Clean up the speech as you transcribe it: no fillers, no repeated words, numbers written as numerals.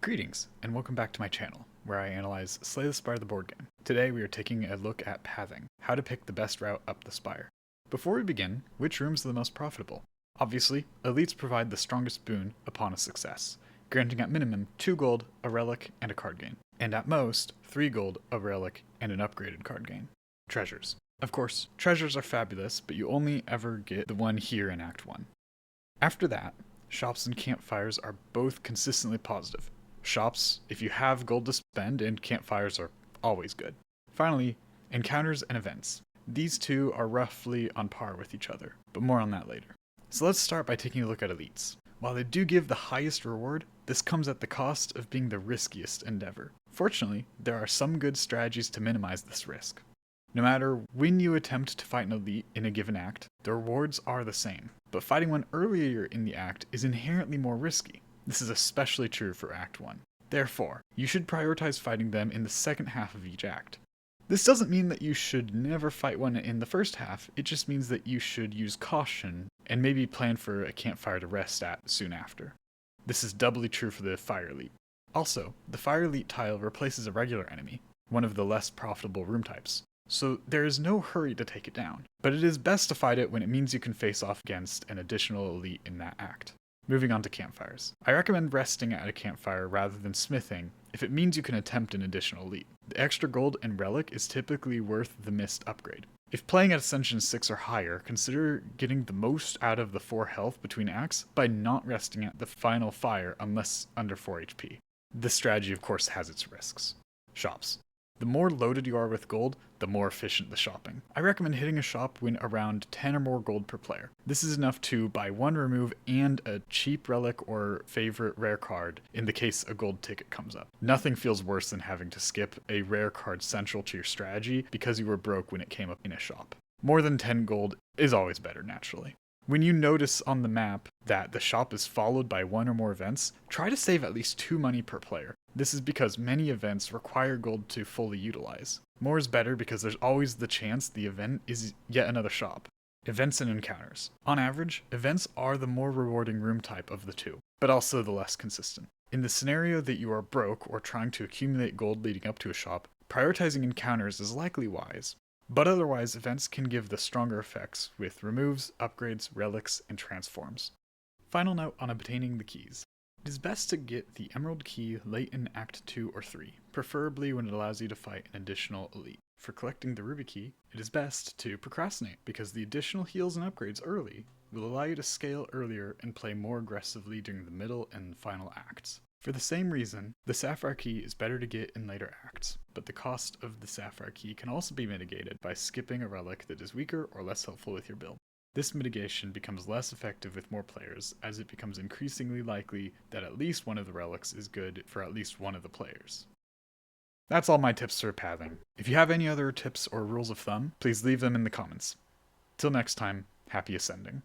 Greetings, and welcome back to my channel, where I analyze Slay the Spire the board game. Today we are taking a look at pathing, how to pick the best route up the spire. Before we begin, which rooms are the most profitable? Obviously, elites provide the strongest boon upon a success, granting at minimum 2 gold, a relic, and a card gain, and at most 3 gold, a relic, and an upgraded card gain. Treasures. Of course, treasures are fabulous, but you only ever get the one here in Act 1. After that, shops and campfires are both consistently positive. Shops, if you have gold to spend, and campfires are always good. Finally, encounters and events. These two are roughly on par with each other, but more on that later. So let's start by taking a look at elites. While they do give the highest reward, this comes at the cost of being the riskiest endeavor. Fortunately, there are some good strategies to minimize this risk. No matter when you attempt to fight an elite in a given act, the rewards are the same, but fighting one earlier in the act is inherently more risky. This is especially true for Act 1. Therefore, you should prioritize fighting them in the second half of each act. This doesn't mean that you should never fight one in the first half, it just means that you should use caution and maybe plan for a campfire to rest at soon after. This is doubly true for the fire elite. Also, the fire elite tile replaces a regular enemy, one of the less profitable room types, so there is no hurry to take it down, but it is best to fight it when it means you can face off against an additional elite in that act. Moving on to campfires. I recommend resting at a campfire rather than smithing if it means you can attempt an additional elite. The extra gold and relic is typically worth the missed upgrade. If playing at Ascension 6 or higher, consider getting the most out of the 4 health between acts by not resting at the final fire unless under 4 HP. This strategy of course has its risks. Shops. The more loaded you are with gold, the more efficient the shopping. I recommend hitting a shop when around 10 or more gold per player. This is enough to buy one remove and a cheap relic or favorite rare card in the case a gold ticket comes up. Nothing feels worse than having to skip a rare card central to your strategy because you were broke when it came up in a shop. More than 10 gold is always better naturally. When you notice on the map that the shop is followed by 1 or more events, try to save at least 2 money per player. This is because many events require gold to fully utilize. More is better because there's always the chance the event is yet another shop. Events and encounters. On average, events are the more rewarding room type of the two, but also the less consistent. In the scenario that you are broke or trying to accumulate gold leading up to a shop, prioritizing encounters is likely wise. But otherwise, events can give the stronger effects with removes, upgrades, relics, and transforms. Final note on obtaining the keys. It is best to get the Emerald Key late in Act 2 or 3, preferably when it allows you to fight an additional elite. For collecting the Ruby Key, it is best to procrastinate, because the additional heals and upgrades early will allow you to scale earlier and play more aggressively during the middle and final acts. For the same reason, the Sapphire Key is better to get in later acts, but the cost of the Sapphire Key can also be mitigated by skipping a relic that is weaker or less helpful with your build. This mitigation becomes less effective with more players, as it becomes increasingly likely that at least one of the relics is good for at least one of the players. That's all my tips for pathing. If you have any other tips or rules of thumb, please leave them in the comments. Till next time, happy ascending.